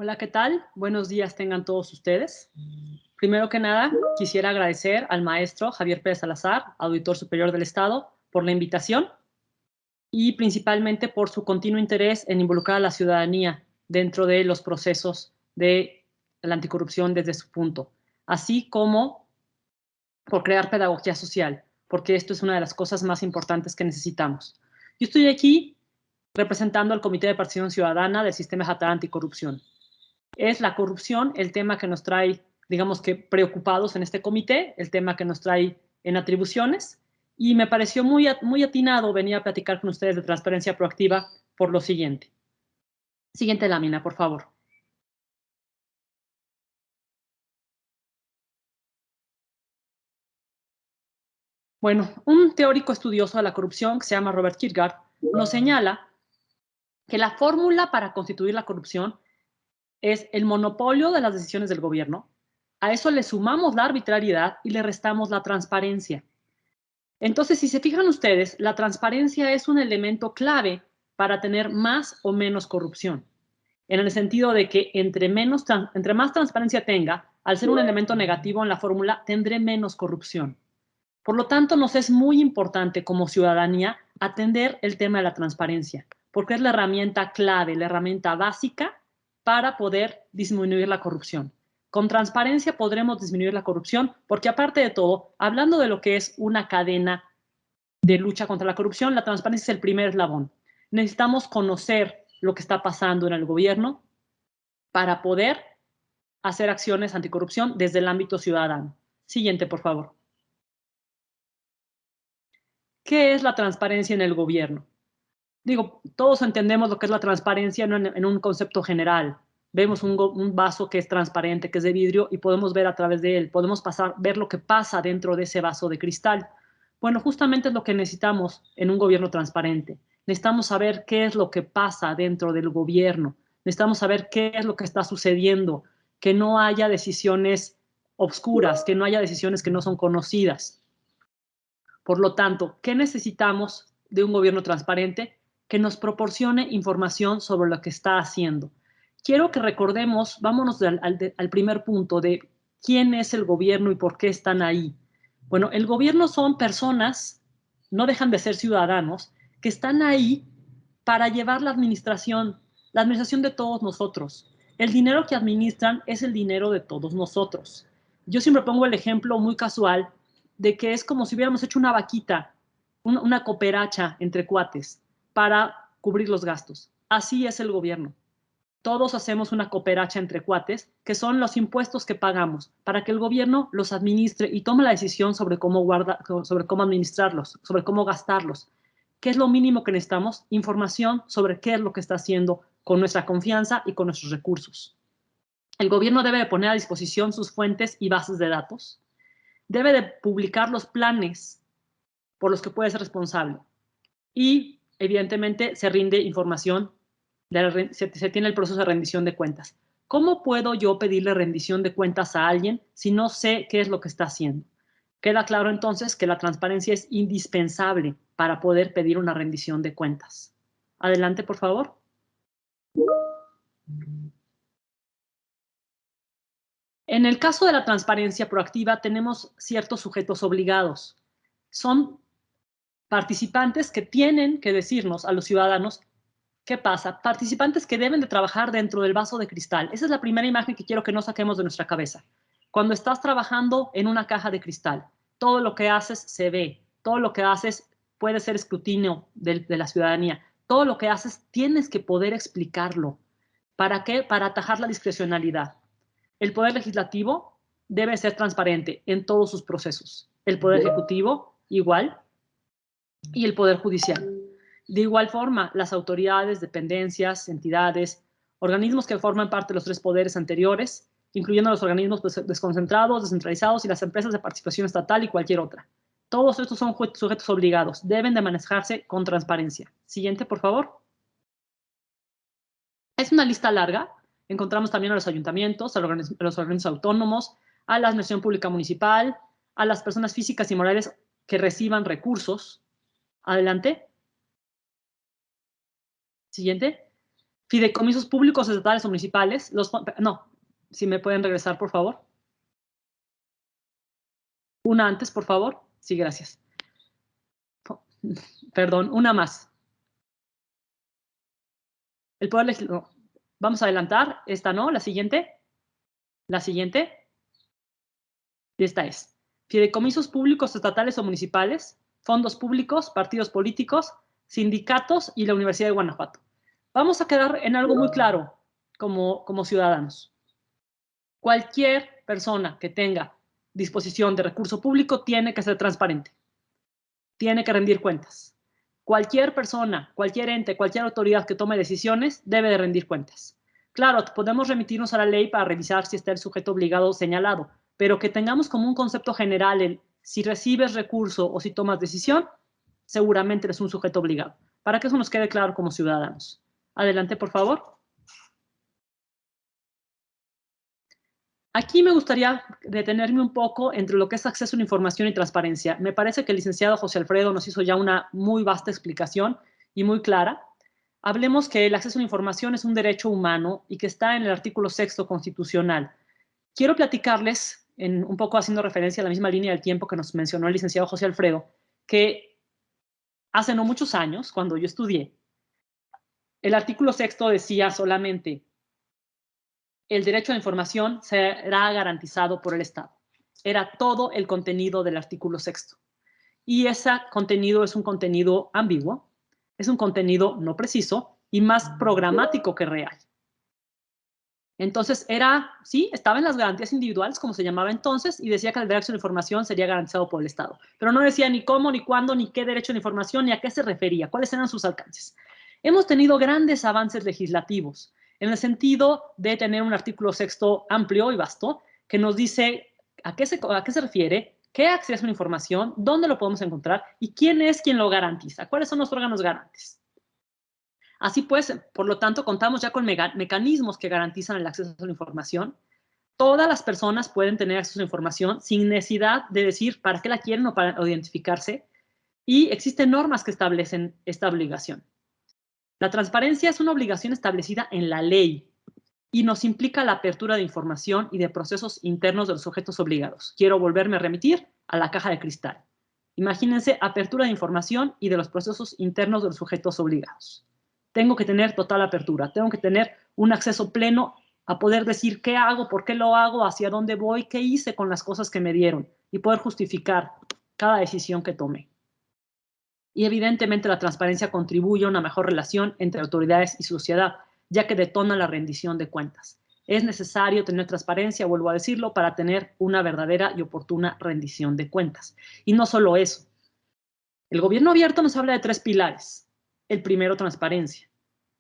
Hola, ¿qué tal? Buenos días tengan todos ustedes. Primero que nada, quisiera agradecer al maestro Javier Pérez Salazar, Auditor Superior del Estado, por la invitación y principalmente por su continuo interés en involucrar a la ciudadanía dentro de los procesos de la anticorrupción desde su punto, así como por crear pedagogía social, porque esto es una de las cosas más importantes que necesitamos. Yo estoy aquí representando al Comité de Participación Ciudadana del Sistema Estatal Anticorrupción. Es la corrupción el tema que nos trae, digamos que preocupados en este comité, el tema que nos trae en atribuciones, y me pareció muy atinado venir a platicar con ustedes de transparencia proactiva por lo siguiente. Siguiente lámina, por favor. Bueno, un teórico estudioso de la corrupción que se llama Robert Kierkegaard nos señala que la fórmula para constituir la corrupción es el monopolio de las decisiones del gobierno. A eso le sumamos la arbitrariedad y le restamos la transparencia. Entonces, si se fijan ustedes, la transparencia es un elemento clave para tener más o menos corrupción, en el sentido de que entre más transparencia tenga, al ser un elemento negativo en la fórmula, tendré menos corrupción. Por lo tanto, nos es muy importante como ciudadanía atender el tema de la transparencia, porque es la herramienta clave, la herramienta básica para poder disminuir la corrupción. Con transparencia podremos disminuir la corrupción, porque aparte de todo, hablando de lo que es una cadena de lucha contra la corrupción, la transparencia es el primer eslabón. Necesitamos conocer lo que está pasando en el gobierno para poder hacer acciones anticorrupción desde el ámbito ciudadano. Siguiente, por favor. ¿Qué es la transparencia en el gobierno? Digo, todos entendemos lo que es la transparencia en un concepto general. Vemos un vaso que es transparente, que es de vidrio, y podemos ver a través de él, podemos ver lo que pasa dentro de ese vaso de cristal. Bueno, justamente es lo que necesitamos en un gobierno transparente. Necesitamos saber qué es lo que pasa dentro del gobierno. Necesitamos saber qué es lo que está sucediendo, que no haya decisiones obscuras, que no haya decisiones que no son conocidas. Por lo tanto, ¿qué necesitamos de un gobierno transparente? Que nos proporcione información sobre lo que está haciendo. Quiero que recordemos, vámonos al primer punto de quién es el gobierno y por qué están ahí. Bueno, el gobierno son personas, no dejan de ser ciudadanos, que están ahí para llevar la administración de todos nosotros. El dinero que administran es el dinero de todos nosotros. Yo siempre pongo el ejemplo muy casual de que es como si hubiéramos hecho una vaquita, una cooperacha entre cuates para cubrir los gastos. Así es el gobierno. Todos hacemos una cooperacha entre cuates, que son los impuestos que pagamos, para que el gobierno los administre y tome la decisión sobre cómo administrarlos, sobre cómo gastarlos. ¿Qué es lo mínimo que necesitamos? Información sobre qué es lo que está haciendo con nuestra confianza y con nuestros recursos. El gobierno debe de poner a disposición sus fuentes y bases de datos. Debe de publicar los planes por los que puede ser responsable. Y, evidentemente, se rinde información, se tiene el proceso de rendición de cuentas. ¿Cómo puedo yo pedirle rendición de cuentas a alguien si no sé qué es lo que está haciendo? Queda claro entonces que la transparencia es indispensable para poder pedir una rendición de cuentas. Adelante, por favor. En el caso de la transparencia proactiva, tenemos ciertos sujetos obligados. Son participantes que tienen que decirnos a los ciudadanos qué pasa. Participantes que deben de trabajar dentro del vaso de cristal. Esa es la primera imagen que quiero que no saquemos de nuestra cabeza. Cuando estás trabajando en una caja de cristal, todo lo que haces se ve, todo lo que haces puede ser escrutinio de la ciudadanía. Todo lo que haces tienes que poder explicarlo. ¿Para qué? Para atajar la discrecionalidad. El Poder Legislativo debe ser transparente en todos sus procesos. El Poder Ejecutivo, igual, y el Poder Judicial. De igual forma, las autoridades, dependencias, entidades, organismos que forman parte de los tres poderes anteriores, incluyendo los organismos desconcentrados, descentralizados y las empresas de participación estatal y cualquier otra. Todos estos son sujetos obligados, deben de manejarse con transparencia. Siguiente, por favor. Es una lista larga. Encontramos también a los ayuntamientos, a los organismos autónomos, a la administración pública municipal, a las personas físicas y morales que reciban recursos. Adelante. Siguiente. Fideicomisos públicos, estatales o municipales. No, si me pueden regresar, por favor. Una antes, por favor. Sí, gracias. Perdón, una más. El poder legislativo. Vamos a adelantar. Esta no, la siguiente. La siguiente. Y esta es. Fideicomisos públicos, estatales o municipales, fondos públicos, partidos políticos, sindicatos y la Universidad de Guanajuato. Vamos a quedar en algo muy claro como ciudadanos. Cualquier persona que tenga disposición de recurso público tiene que ser transparente. Tiene que rendir cuentas. Cualquier persona, cualquier ente, cualquier autoridad que tome decisiones debe de rendir cuentas. Claro, podemos remitirnos a la ley para revisar si está el sujeto obligado señalado, pero que tengamos como un concepto general el si recibes recurso o si tomas decisión, seguramente eres un sujeto obligado. Para que eso nos quede claro como ciudadanos. Adelante, por favor. Aquí me gustaría detenerme un poco entre lo que es acceso a la información y transparencia. Me parece que el licenciado José Alfredo nos hizo ya una muy vasta explicación y muy clara. Hablemos que el acceso a la información es un derecho humano y que está en el artículo 6º constitucional. Quiero platicarles, un poco haciendo referencia a la misma línea del tiempo que nos mencionó el licenciado José Alfredo, que hace no muchos años, cuando yo estudié, el artículo 6º decía solamente: el derecho a la información será garantizado por el Estado. Era todo el contenido del artículo 6º. Y ese contenido es un contenido ambiguo, es un contenido no preciso y más programático que real. Entonces sí, estaba en las garantías individuales, como se llamaba entonces, y decía que el derecho a la información sería garantizado por el Estado. Pero no decía ni cómo, ni cuándo, ni qué derecho a la información, ni a qué se refería, cuáles eran sus alcances. Hemos tenido grandes avances legislativos en el sentido de tener un artículo 6º amplio y vasto que nos dice a qué se refiere, qué acceso a la información, dónde lo podemos encontrar y quién es quien lo garantiza, cuáles son los órganos garantes. Así pues, por lo tanto, contamos ya con mecanismos que garantizan el acceso a la información. Todas las personas pueden tener acceso a la información sin necesidad de decir para qué la quieren o para identificarse. Y existen normas que establecen esta obligación. La transparencia es una obligación establecida en la ley y nos implica la apertura de información y de procesos internos de los sujetos obligados. Quiero volverme a remitir a la caja de cristal. Imagínense apertura de información y de los procesos internos de los sujetos obligados. Tengo que tener total apertura, tengo que tener un acceso pleno a poder decir qué hago, por qué lo hago, hacia dónde voy, qué hice con las cosas que me dieron y poder justificar cada decisión que tomé. Y evidentemente la transparencia contribuye a una mejor relación entre autoridades y sociedad, ya que detona la rendición de cuentas. Es necesario tener transparencia, vuelvo a decirlo, para tener una verdadera y oportuna rendición de cuentas. Y no solo eso. El gobierno abierto nos habla de 3 pilares. El primero, transparencia.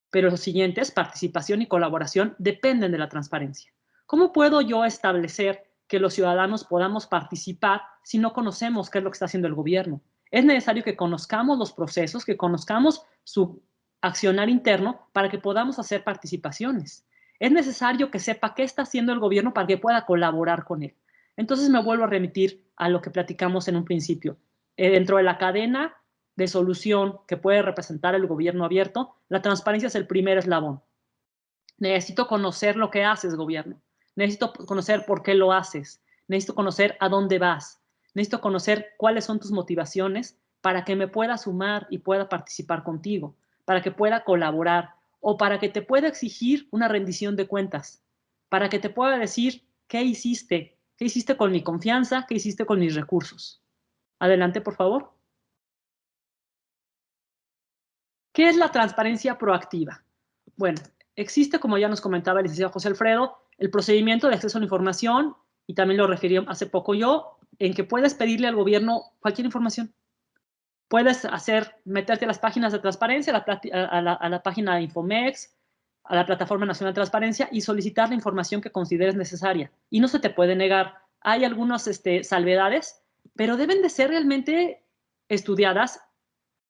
Pero los siguientes, participación y colaboración, dependen de la transparencia. ¿Cómo puedo yo establecer que los ciudadanos podamos participar si no conocemos qué es lo que está haciendo el gobierno? Es necesario que conozcamos los procesos, que conozcamos su accionar interno para que podamos hacer participaciones. Es necesario que sepa qué está haciendo el gobierno para que pueda colaborar con él. Entonces me vuelvo a remitir a lo que platicamos en un principio. Dentro de la cadena de solución que puede representar el gobierno abierto, la transparencia es el primer eslabón. Necesito conocer lo que haces, gobierno. Necesito conocer por qué lo haces. Necesito conocer a dónde vas. Necesito conocer cuáles son tus motivaciones para que me pueda sumar y pueda participar contigo, para que pueda colaborar o para que te pueda exigir una rendición de cuentas, para que te pueda decir qué hiciste con mi confianza, qué hiciste con mis recursos. Adelante, por favor. ¿Qué es la transparencia proactiva? Bueno, existe, como ya nos comentaba el licenciado José Alfredo, el procedimiento de acceso a la información, y también lo referí hace poco yo, en que puedes pedirle al gobierno cualquier información. Puedes meterte a las páginas de transparencia, a la página de Infomex, a la Plataforma Nacional de Transparencia y solicitar la información que consideres necesaria. Y no se te puede negar. Hay algunas salvedades, pero deben de ser realmente estudiadas.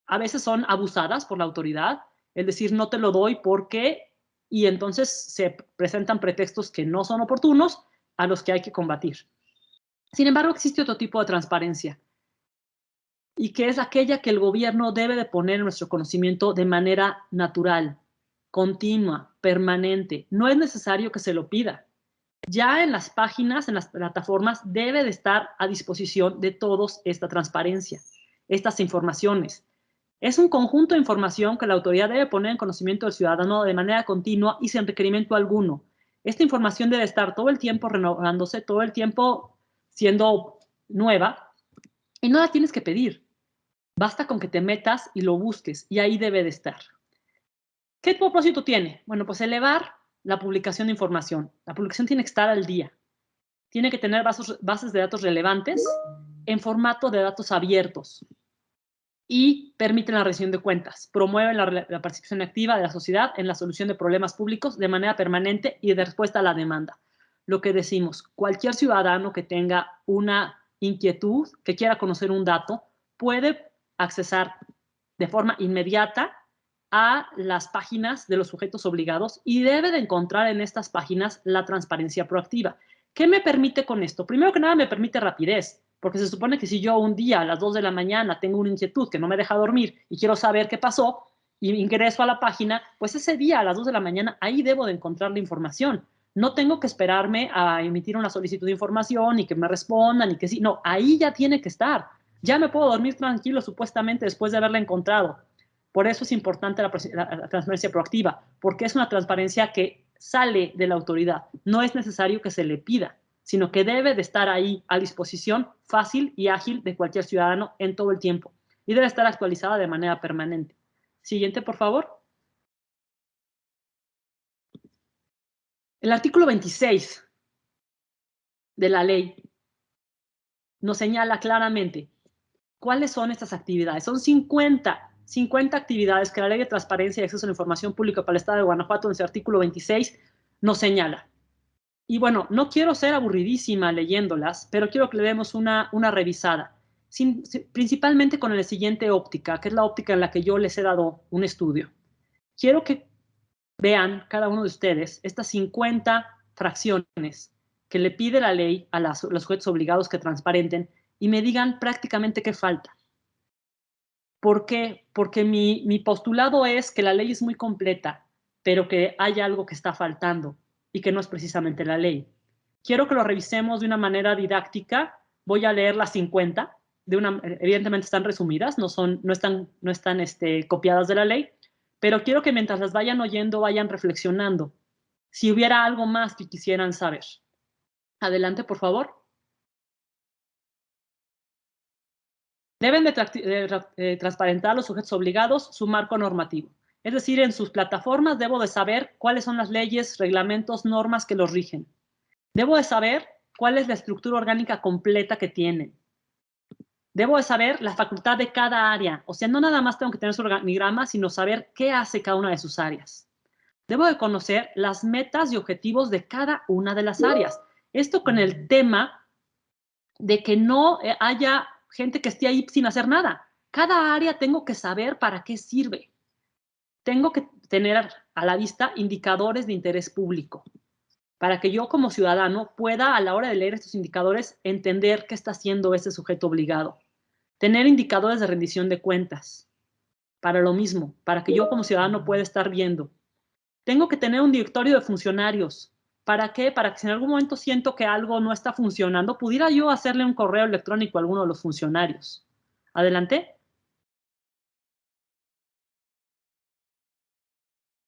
A veces son abusadas por la autoridad, es decir, no te lo doy porque, y entonces se presentan pretextos que no son oportunos a los que hay que combatir. Sin embargo, existe otro tipo de transparencia y que es aquella que el gobierno debe de poner en nuestro conocimiento de manera natural. continua, permanente. No es necesario que se lo pida. Ya en las páginas, en las plataformas, debe de estar a disposición de todos esta transparencia, estas informaciones. Es un conjunto de información que la autoridad debe poner en conocimiento del ciudadano de manera continua y sin requerimiento alguno. Esta información debe estar todo el tiempo renovándose, todo el tiempo siendo nueva, y no la tienes que pedir. Basta con que te metas y lo busques, y ahí debe de estar. ¿Qué propósito tiene? Bueno, pues elevar la publicación de información. La publicación tiene que estar al día. Tiene que tener bases de datos relevantes en formato de datos abiertos y permiten la rendición de cuentas. Promueven la participación activa de la sociedad en la solución de problemas públicos de manera permanente y de respuesta a la demanda. Lo que decimos, cualquier ciudadano que tenga una inquietud, que quiera conocer un dato, puede accesar de forma inmediata a las páginas de los sujetos obligados y debe de encontrar en estas páginas la transparencia proactiva. ¿Qué me permite con esto? Primero que nada, me permite rapidez, porque se supone que si yo un día a las 2 de la mañana tengo una inquietud que no me deja dormir y quiero saber qué pasó y ingreso a la página, pues ese día a las 2 de la mañana ahí debo de encontrar la información. No tengo que esperarme a emitir una solicitud de información y que me respondan y que sí. No, ahí ya tiene que estar. Ya me puedo dormir tranquilo supuestamente después de haberla encontrado. Por eso es importante la transparencia proactiva, porque es una transparencia que sale de la autoridad. No es necesario que se le pida, sino que debe de estar ahí a disposición fácil y ágil de cualquier ciudadano en todo el tiempo. Y debe estar actualizada de manera permanente. Siguiente, por favor. El artículo 26 de la ley nos señala claramente cuáles son estas actividades. Son 50 actividades que la Ley de Transparencia y Acceso a la Información Pública para el Estado de Guanajuato, en su artículo 26, nos señala. Y bueno, no quiero ser aburridísima leyéndolas, pero quiero que le demos una revisada, principalmente con la siguiente óptica, que es la óptica en la que yo les he dado un estudio. Quiero que vean cada uno de ustedes estas 50 fracciones que le pide la ley a los sujetos obligados que transparenten y me digan prácticamente qué falta. ¿Por qué? Porque mi postulado es que la ley es muy completa, pero que hay algo que está faltando y que no es precisamente la ley. Quiero que lo revisemos de una manera didáctica. Voy a leer las 50. Evidentemente están resumidas, no están copiadas de la ley, pero quiero que mientras las vayan oyendo, vayan reflexionando. Si hubiera algo más que quisieran saber. Adelante, por favor. Deben de transparentar los sujetos obligados su marco normativo. Es decir, en sus plataformas debo de saber cuáles son las leyes, reglamentos, normas que los rigen. Debo de saber cuál es la estructura orgánica completa que tienen. Debo de saber la facultad de cada área. O sea, no nada más tengo que tener su organigrama, sino saber qué hace cada una de sus áreas. Debo de conocer las metas y objetivos de cada una de las áreas. Esto con el tema de que no haya gente que esté ahí sin hacer nada. Cada área tengo que saber para qué sirve. Tengo que tener a la vista indicadores de interés público para que yo como ciudadano pueda a la hora de leer estos indicadores entender qué está haciendo ese sujeto obligado. Tener indicadores de rendición de cuentas para lo mismo, para que yo como ciudadano pueda estar viendo. Tengo que tener un directorio de funcionarios. ¿Para qué? Para que si en algún momento siento que algo no está funcionando, pudiera yo hacerle un correo electrónico a alguno de los funcionarios. Adelante.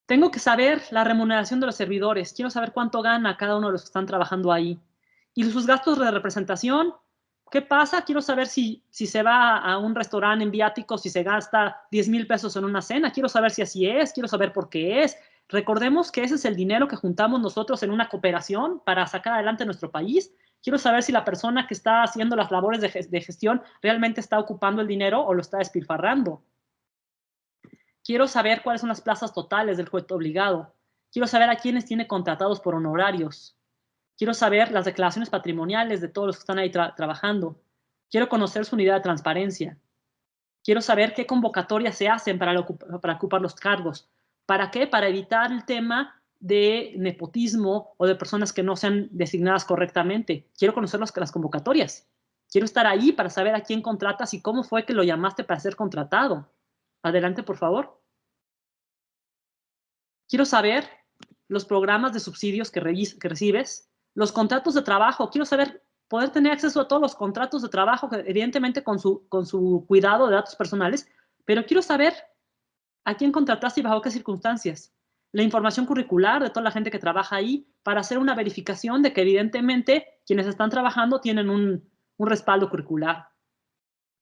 Tengo que saber la remuneración de los servidores. Quiero saber cuánto gana cada uno de los que están trabajando ahí. Y sus gastos de representación. ¿Qué pasa? Quiero saber si se va a un restaurante en viáticos, si se gasta 10,000 pesos en una cena. Quiero saber si así es. Quiero saber por qué es. Recordemos que ese es el dinero que juntamos nosotros en una cooperación para sacar adelante nuestro país. Quiero saber si la persona que está haciendo las labores de gestión realmente está ocupando el dinero o lo está despilfarrando. Quiero saber cuáles son las plazas totales del sujeto obligado. Quiero saber a quiénes tiene contratados por honorarios. Quiero saber las declaraciones patrimoniales de todos los que están ahí trabajando. Quiero conocer su unidad de transparencia. Quiero saber qué convocatorias se hacen para ocupar los cargos. ¿Para qué? Para evitar el tema de nepotismo o de personas que no sean designadas correctamente. Quiero conocer las convocatorias. Quiero estar ahí para saber a quién contratas y cómo fue que lo llamaste para ser contratado. Adelante, por favor. Quiero saber los programas de subsidios que recibes, los contratos de trabajo. Quiero saber, poder tener acceso a todos los contratos de trabajo, evidentemente con su cuidado de datos personales, pero quiero saber a quién contrataste y bajo qué circunstancias. La información curricular de toda la gente que trabaja ahí para hacer una verificación de que evidentemente quienes están trabajando tienen un respaldo curricular.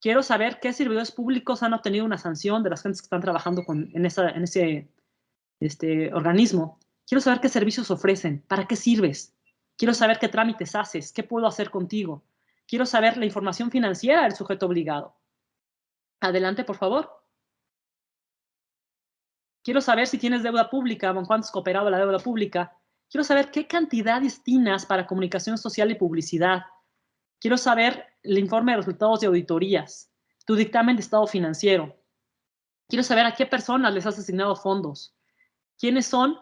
Quiero saber qué servidores públicos han obtenido una sanción de las gentes que están trabajando en ese organismo. Quiero saber qué servicios ofrecen, para qué sirves. Quiero saber qué trámites haces, qué puedo hacer contigo. Quiero saber la información financiera del sujeto obligado. Adelante, por favor. Quiero saber si tienes deuda pública, con cuánto has cooperado la deuda pública. Quiero saber qué cantidad destinas para comunicación social y publicidad. Quiero saber el informe de resultados de auditorías, tu dictamen de estado financiero. Quiero saber a qué personas les has asignado fondos. ¿Quiénes son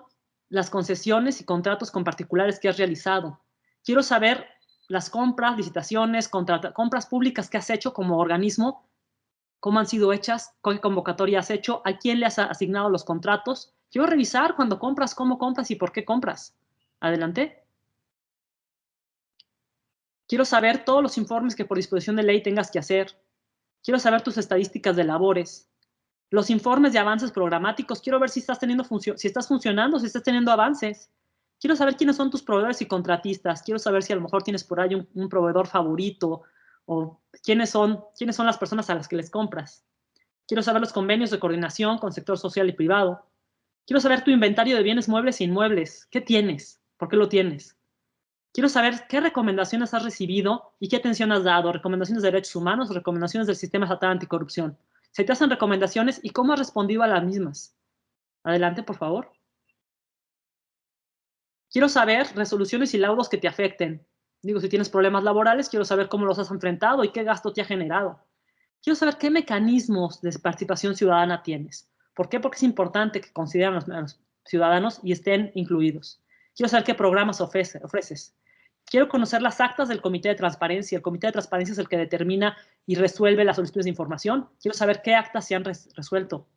las concesiones y contratos con particulares que has realizado? Quiero saber las compras, licitaciones, compras públicas que has hecho como organismo, cómo han sido hechas, qué convocatoria has hecho, a quién le has asignado los contratos. Quiero revisar cuando compras, cómo compras y por qué compras. Adelante. Quiero saber todos los informes que por disposición de ley tengas que hacer. Quiero saber tus estadísticas de labores. Los informes de avances programáticos. Quiero ver si estás funcionando, si estás teniendo avances. Quiero saber quiénes son tus proveedores y contratistas. Quiero saber si a lo mejor tienes por ahí un proveedor favorito o quiénes son las personas a las que les compras. Quiero saber los convenios de coordinación con sector social y privado. Quiero saber tu inventario de bienes muebles e inmuebles. ¿Qué tienes? ¿Por qué lo tienes? Quiero saber qué recomendaciones has recibido y qué atención has dado. Recomendaciones de derechos humanos, recomendaciones del sistema estatal anticorrupción. Se te hacen recomendaciones y cómo has respondido a las mismas. Adelante, por favor. Quiero saber resoluciones y laudos que te afecten. Digo, si tienes problemas laborales, quiero saber cómo los has enfrentado y qué gasto te ha generado. Quiero saber qué mecanismos de participación ciudadana tienes. ¿Por qué? Porque es importante que consideren a los ciudadanos y estén incluidos. Quiero saber qué programas ofreces. Quiero conocer las actas del Comité de Transparencia. El Comité de Transparencia es el que determina y resuelve las solicitudes de información. Quiero saber qué actas se han resuelto.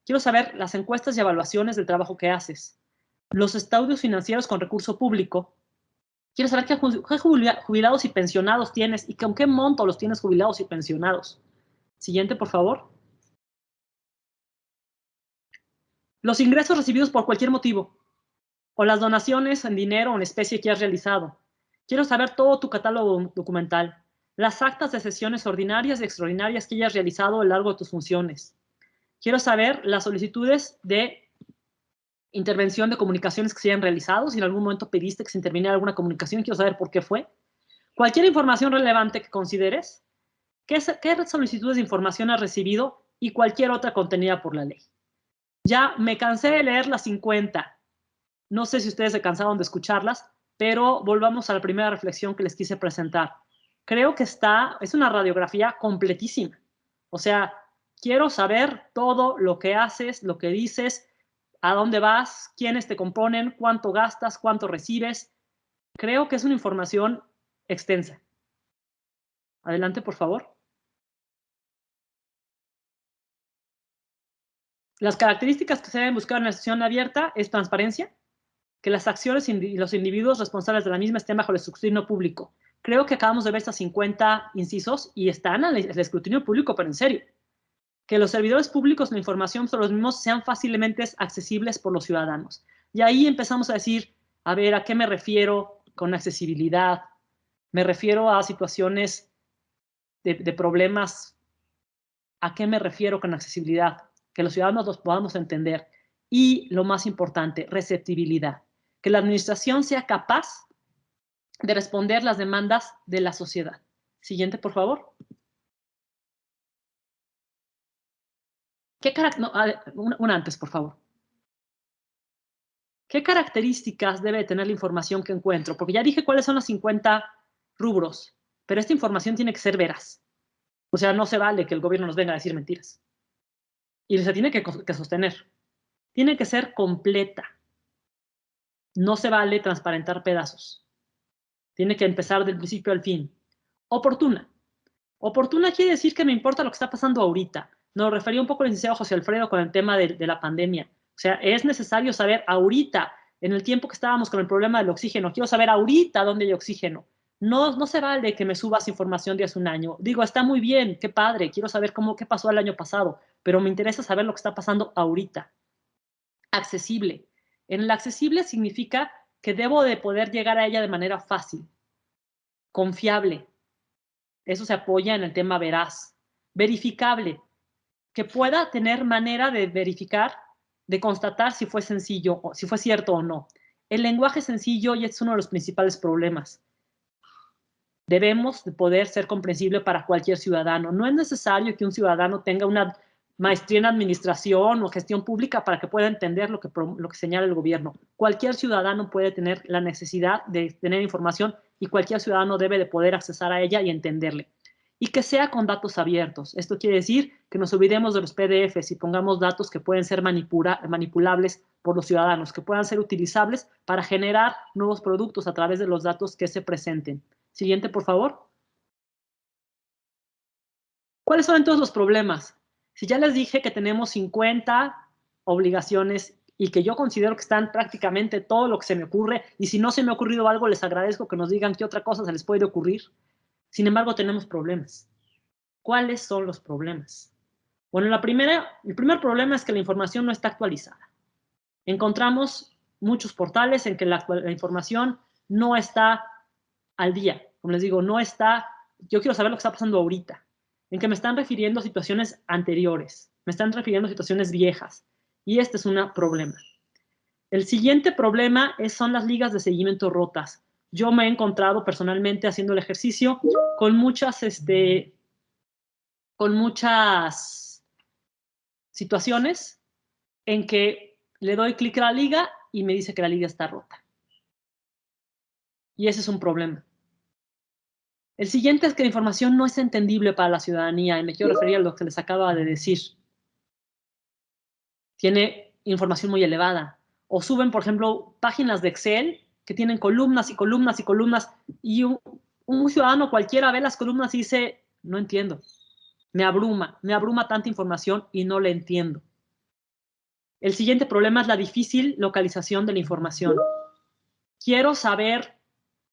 Quiero saber las encuestas y evaluaciones del trabajo que haces. Los estudios financieros con recurso público. Quiero saber qué jubilados y pensionados tienes y con qué monto los tienes jubilados y pensionados. Siguiente, por favor. Los ingresos recibidos por cualquier motivo o las donaciones en dinero o en especie que has realizado. Quiero saber todo tu catálogo documental, las actas de sesiones ordinarias y extraordinarias que hayas realizado a lo largo de tus funciones. Quiero saber las solicitudes de intervención de comunicaciones que se hayan realizado. Si en algún momento pediste que se interviniera alguna comunicación, quiero saber por qué fue. Cualquier información relevante que consideres, qué solicitudes de información has recibido y cualquier otra contenida por la ley. Ya me cansé de leer las 50. No sé si ustedes se cansaron de escucharlas, pero volvamos a la primera reflexión que les quise presentar. Creo que es una radiografía completísima. O sea, quiero saber todo lo que haces, lo que dices, a dónde vas, quiénes te componen, cuánto gastas, cuánto recibes. Creo que es una información extensa. Adelante, por favor. Las características que se deben buscar en la sesión abierta es transparencia, que las acciones y los individuos responsables de la misma estén bajo el escrutinio público. Creo que acabamos de ver estas 50 incisos y están al escrutinio público, pero en serio. Que los servidores públicos, la información sobre los mismos sean fácilmente accesibles por los ciudadanos. Y ahí empezamos a decir, a ver, ¿a qué me refiero con accesibilidad? Me refiero a situaciones de problemas. ¿A qué me refiero con accesibilidad? Que los ciudadanos los podamos entender. Y lo más importante, receptibilidad. Que la administración sea capaz de responder las demandas de la sociedad. Siguiente, por favor. Una antes, por favor. ¿Qué características debe tener la información que encuentro? Porque ya dije cuáles son los 50 rubros, pero esta información tiene que ser veraz. O sea, no se vale que el gobierno nos venga a decir mentiras. Y se tiene que sostener. Tiene que ser completa. No se vale transparentar pedazos. Tiene que empezar del principio al fin. Oportuna. Oportuna quiere decir que me importa lo que está pasando ahorita. Nos refería un poco el licenciado José Alfredo con el tema de la pandemia. O sea, es necesario saber ahorita, en el tiempo que estábamos con el problema del oxígeno, quiero saber ahorita dónde hay oxígeno. No se vale que me subas información de hace un año. Digo, está muy bien, qué padre, quiero saber qué pasó el año pasado, pero me interesa saber lo que está pasando ahorita. Accesible. En el accesible significa que debo de poder llegar a ella de manera fácil, confiable. Eso se apoya en el tema veraz. Verificable, que pueda tener manera de verificar, de constatar si fue sencillo, si fue cierto o no. El lenguaje sencillo y es uno de los principales problemas. Debemos de poder ser comprensible para cualquier ciudadano. No es necesario que un ciudadano tenga una maestría en administración o gestión pública para que pueda entender lo que señala el gobierno. Cualquier ciudadano puede tener la necesidad de tener información y cualquier ciudadano debe de poder accesar a ella y entenderle. Y que sea con datos abiertos. Esto quiere decir que nos olvidemos de los PDFs y pongamos datos que pueden ser manipulables por los ciudadanos, que puedan ser utilizables para generar nuevos productos a través de los datos que se presenten. Siguiente, por favor. ¿Cuáles son entonces los problemas? Si ya les dije que tenemos 50 obligaciones y que yo considero que están prácticamente todo lo que se me ocurre, y si no se me ha ocurrido algo, les agradezco que nos digan qué otra cosa se les puede ocurrir. Sin embargo, tenemos problemas. ¿Cuáles son los problemas? Bueno, el primer problema es que la información no está actualizada. Encontramos muchos portales en que la información no está al día. Como les digo, no está, yo quiero saber lo que está pasando ahorita, en que me están refiriendo a situaciones anteriores, me están refiriendo a situaciones viejas, y este es un problema. El siguiente problema son las ligas de seguimiento rotas. Yo me he encontrado personalmente haciendo el ejercicio con muchas situaciones en que le doy clic a la liga y me dice que la liga está rota. Y ese es un problema. El siguiente es que la información no es entendible para la ciudadanía, y me quiero referir a lo que les acaba de decir. Tiene información muy elevada. O suben, por ejemplo, páginas de Excel que tienen columnas y columnas y columnas, y un ciudadano cualquiera ve las columnas y dice, no entiendo. Me abruma tanta información y no la entiendo. El siguiente problema es la difícil localización de la información. Quiero saber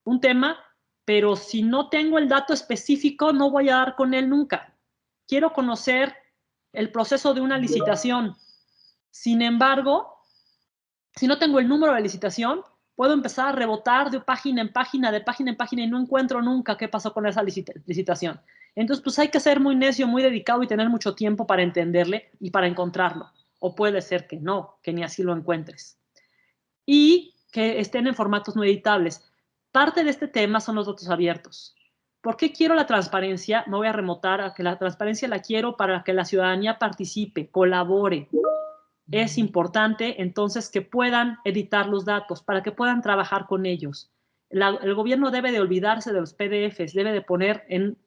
un tema, pero si no tengo el dato específico, no voy a dar con él nunca. Quiero conocer el proceso de una licitación. Sin embargo, si no tengo el número de licitación, puedo empezar a rebotar de página en página, de página en página, y no encuentro nunca qué pasó con esa licitación. Entonces, pues hay que ser muy necio, muy dedicado y tener mucho tiempo para entenderle y para encontrarlo. O puede ser que no, que ni así lo encuentres. Y que estén en formatos no editables. Parte de este tema son los datos abiertos. ¿Por qué quiero la transparencia? Me voy a remontar a que la transparencia la quiero para que la ciudadanía participe, colabore. Es importante entonces que puedan editar los datos, para que puedan trabajar con ellos. El gobierno debe de olvidarse de los PDFs, debe de poner en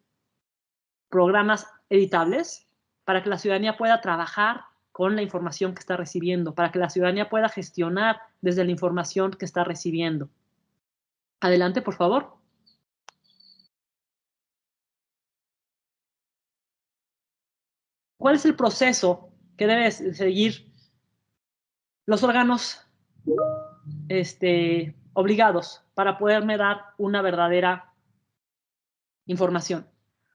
programas editables para que la ciudadanía pueda trabajar con la información que está recibiendo, para que la ciudadanía pueda gestionar desde la información que está recibiendo. Adelante, por favor. ¿Cuál es el proceso que debe seguir los órganos obligados para poderme dar una verdadera información?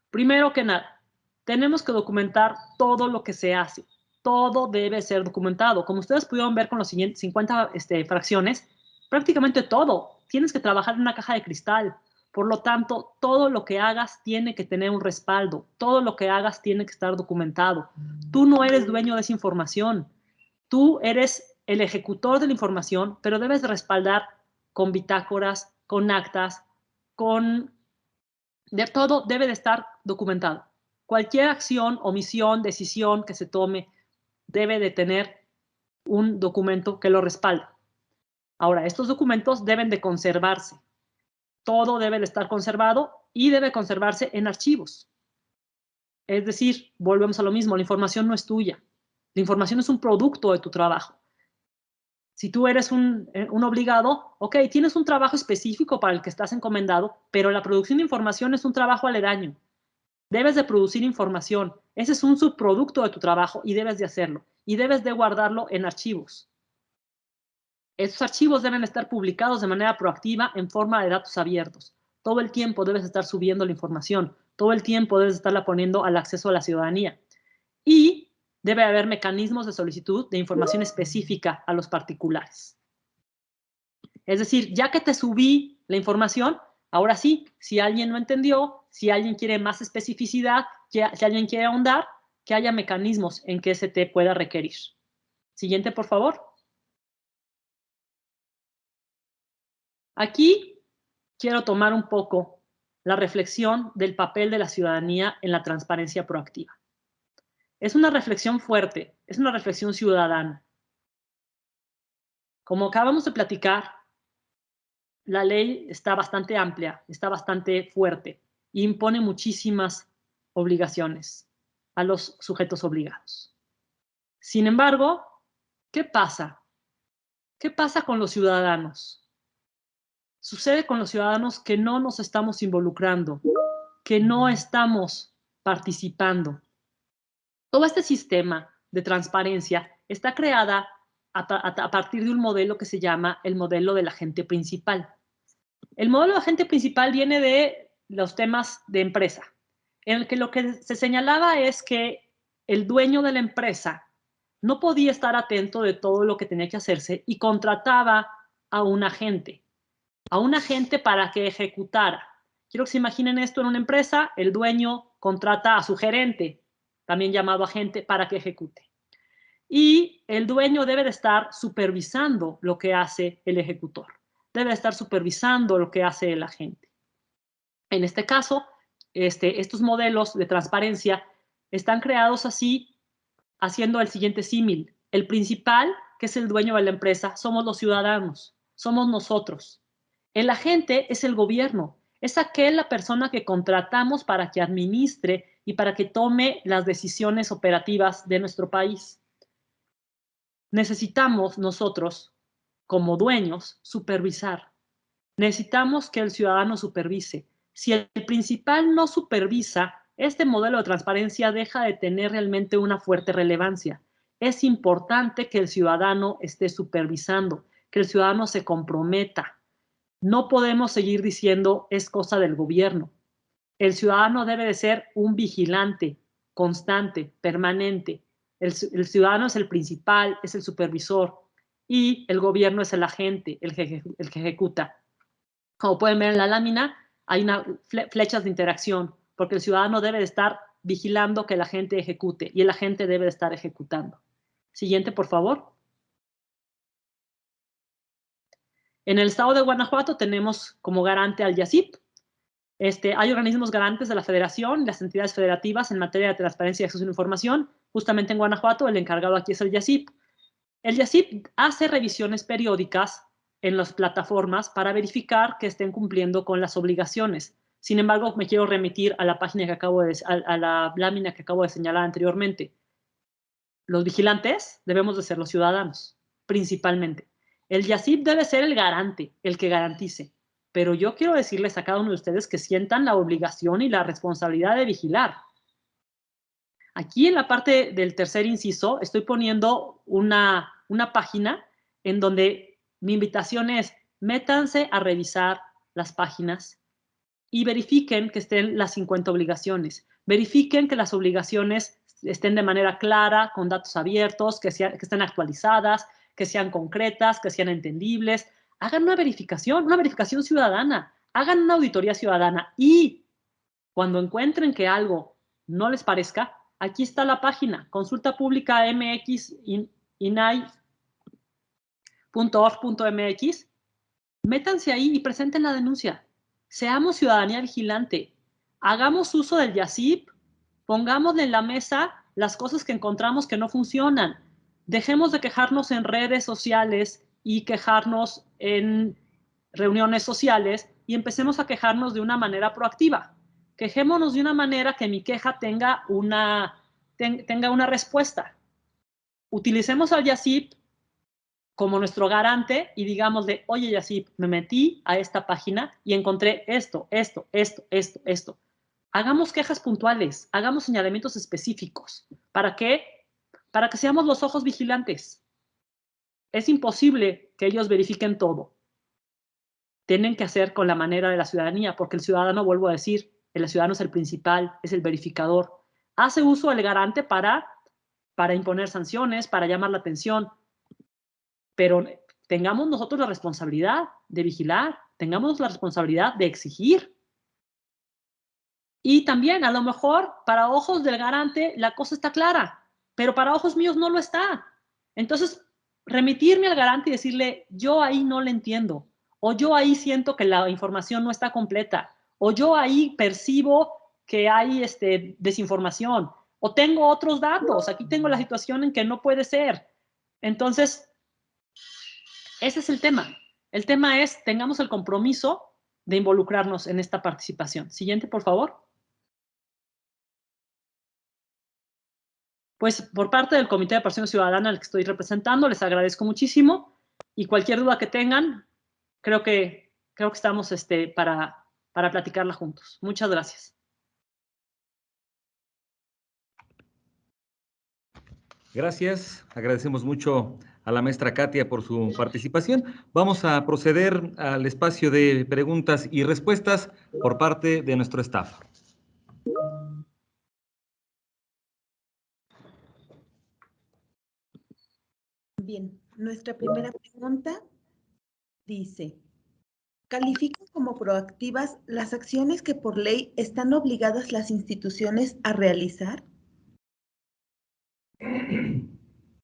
Primero que nada, tenemos que documentar todo lo que se hace. Todo debe ser documentado. Como ustedes pudieron ver con los siguientes 50 fracciones, prácticamente todo. Tienes que trabajar en una caja de cristal. Por lo tanto, todo lo que hagas tiene que tener un respaldo. Todo lo que hagas tiene que estar documentado. Tú no eres dueño de esa información. Tú eres el ejecutor de la información, pero debes respaldar con bitácoras, con actas, de todo debe de estar documentado. Cualquier acción, omisión, decisión que se tome debe de tener un documento que lo respalde. Ahora, estos documentos deben de conservarse. Todo debe de estar conservado y debe conservarse en archivos. Es decir, volvemos a lo mismo, la información no es tuya. La información es un producto de tu trabajo. Si tú eres un obligado, ok, tienes un trabajo específico para el que estás encomendado, pero la producción de información es un trabajo aledaño. Debes de producir información. Ese es un subproducto de tu trabajo y debes de hacerlo. Y debes de guardarlo en archivos. Estos archivos deben estar publicados de manera proactiva en forma de datos abiertos. Todo el tiempo debes estar subiendo la información. Todo el tiempo debes estarla poniendo al acceso a la ciudadanía. Y debe haber mecanismos de solicitud de información específica a los particulares. Es decir, ya que te subí la información, ahora sí, si alguien no entendió, si alguien quiere más especificidad, si alguien quiere ahondar, que haya mecanismos en que se te pueda requerir. Siguiente, por favor. Aquí quiero tomar un poco la reflexión del papel de la ciudadanía en la transparencia proactiva. Es una reflexión fuerte, es una reflexión ciudadana. Como acabamos de platicar, la ley está bastante amplia, está bastante fuerte e impone muchísimas obligaciones a los sujetos obligados. Sin embargo, ¿qué pasa? ¿Qué pasa con los ciudadanos? Sucede con los ciudadanos que no nos estamos involucrando, que no estamos participando. Todo este sistema de transparencia está creada a partir de un modelo que se llama el modelo del agente principal. El modelo de agente principal viene de los temas de empresa, en el que lo que se señalaba es que el dueño de la empresa no podía estar atento de todo lo que tenía que hacerse y contrataba a un agente para que ejecutara. Quiero que se imaginen esto en una empresa, el dueño contrata a su gerente, también llamado agente, para que ejecute. Y el dueño debe de estar supervisando lo que hace el ejecutor. Debe estar supervisando lo que hace el agente. En este caso, estos modelos de transparencia están creados así, haciendo el siguiente símil. El principal, que es el dueño de la empresa, somos los ciudadanos, somos nosotros. El agente es el gobierno, es aquella persona que contratamos para que administre y para que tome las decisiones operativas de nuestro país. Necesitamos nosotros, como dueños, supervisar. Necesitamos que el ciudadano supervise. Si el principal no supervisa, este modelo de transparencia deja de tener realmente una fuerte relevancia. Es importante que el ciudadano esté supervisando, que el ciudadano se comprometa. No podemos seguir diciendo es cosa del gobierno. El ciudadano debe de ser un vigilante constante, permanente. El ciudadano es el principal, es el supervisor y el gobierno es el agente, el que ejecuta. Como pueden ver en la lámina, hay flechas de interacción, porque el ciudadano debe de estar vigilando que la gente ejecute y el agente debe de estar ejecutando. Siguiente, por favor. En el estado de Guanajuato tenemos como garante al YACIP. Hay organismos garantes de la federación y las entidades federativas en materia de transparencia y acceso a la información. Justamente en Guanajuato, el encargado aquí es el YACIP. El YACIP hace revisiones periódicas en las plataformas para verificar que estén cumpliendo con las obligaciones. Sin embargo, me quiero remitir a la página que a la lámina que acabo de señalar anteriormente. Los vigilantes debemos de ser los ciudadanos, principalmente. El YACIP debe ser el garante, el que garantice. Pero yo quiero decirles a cada uno de ustedes que sientan la obligación y la responsabilidad de vigilar. Aquí en la parte del tercer inciso estoy poniendo una página en donde mi invitación es métanse a revisar las páginas y verifiquen que estén las 50 obligaciones. Verifiquen que las obligaciones estén de manera clara, con datos abiertos, que estén actualizadas, que sean concretas, que sean entendibles. Hagan una verificación ciudadana. Hagan una auditoría ciudadana y cuando encuentren que algo no les parezca, aquí está la página, consulta pública mx inai.org.mx. Métanse ahí y presenten la denuncia. Seamos ciudadanía vigilante. Hagamos uso del YACIP. Pongámosle en la mesa las cosas que encontramos que no funcionan. Dejemos de quejarnos en redes sociales y quejarnos en reuniones sociales y empecemos a quejarnos de una manera proactiva. Quejémonos de una manera que mi queja tenga una respuesta. Utilicemos al YACIP como nuestro garante y digamos de, oye YACIP, me metí a esta página y encontré esto. Hagamos quejas puntuales, hagamos señalamientos específicos. ¿Para qué? Para que seamos los ojos vigilantes. es imposible que ellos verifiquen todo. Tienen que hacer con la manera de la ciudadanía, porque el ciudadano, vuelvo a decir, el ciudadano es el principal, es el verificador. Hace uso del garante para imponer sanciones, para llamar la atención, pero tengamos nosotros la responsabilidad de vigilar, tengamos la responsabilidad de exigir. Y también, a lo mejor, para ojos del garante, la cosa está clara, pero para ojos míos no lo está. Entonces, remitirme al garante y decirle, yo ahí no le entiendo, o yo ahí siento que la información no está completa, o yo ahí percibo que hay desinformación, o tengo otros datos, aquí tengo la situación en que no puede ser. Entonces, ese es el tema. El tema es, tengamos el compromiso de involucrarnos en esta participación. Siguiente, por favor. Pues por parte del Comité de Participación Ciudadana al que estoy representando, les agradezco muchísimo y cualquier duda que tengan, creo que estamos para platicarla juntos. Muchas gracias. Gracias, agradecemos mucho a la maestra Katia por su participación. Vamos a proceder al espacio de preguntas y respuestas por parte de nuestro staff. Bien, nuestra primera pregunta dice, ¿califican como proactivas las acciones que por ley están obligadas las instituciones a realizar?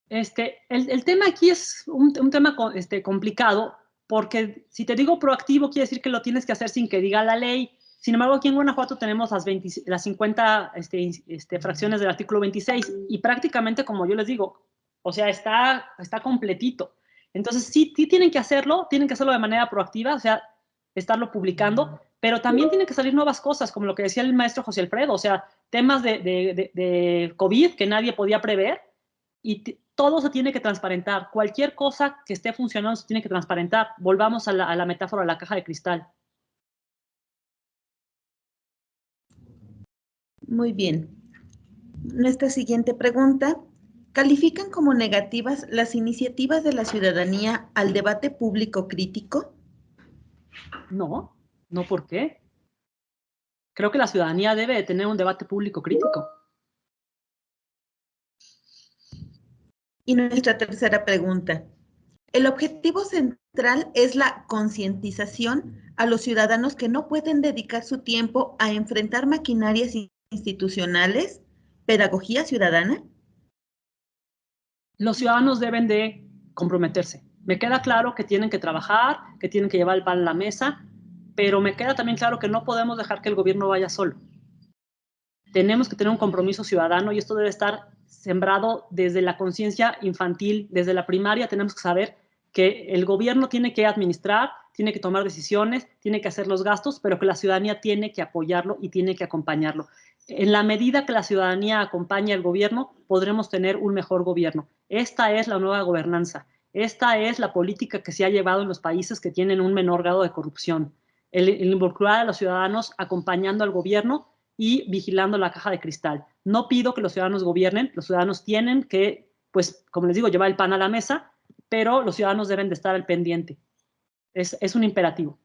El tema aquí es un tema complicado, porque si te digo proactivo, quiere decir que lo tienes que hacer sin que diga la ley. Sin embargo, aquí en Guanajuato tenemos las 50 fracciones del artículo 26 y prácticamente, como yo les digo, o sea, está completito. Entonces, sí tienen que hacerlo de manera proactiva, o sea, estarlo publicando, pero también tienen que salir nuevas cosas, como lo que decía el maestro José Alfredo, o sea, temas de COVID que nadie podía prever, y todo se tiene que transparentar. Cualquier cosa que esté funcionando se tiene que transparentar. Volvamos a la metáfora de la caja de cristal. Muy bien. Nuestra siguiente pregunta. ¿Califican como negativas las iniciativas de la ciudadanía al debate público crítico? No, ¿por qué? Creo que la ciudadanía debe de tener un debate público crítico. Y nuestra tercera pregunta. El objetivo central es la concientización a los ciudadanos que no pueden dedicar su tiempo a enfrentar maquinarias institucionales, pedagogía ciudadana. Los ciudadanos deben de comprometerse. Me queda claro que tienen que trabajar, que tienen que llevar el pan a la mesa, pero me queda también claro que no podemos dejar que el gobierno vaya solo. Tenemos que tener un compromiso ciudadano y esto debe estar sembrado desde la conciencia infantil, desde la primaria. Tenemos que saber que el gobierno tiene que administrar, tiene que tomar decisiones, tiene que hacer los gastos, pero que la ciudadanía tiene que apoyarlo y tiene que acompañarlo. En la medida que la ciudadanía acompañe al gobierno, podremos tener un mejor gobierno. Esta es la nueva gobernanza. Esta es la política que se ha llevado en los países que tienen un menor grado de corrupción. El involucrar a los ciudadanos acompañando al gobierno y vigilando la caja de cristal. No pido que los ciudadanos gobiernen, los ciudadanos tienen que, pues, como les digo, llevar el pan a la mesa, pero los ciudadanos deben de estar al pendiente. Es un imperativo.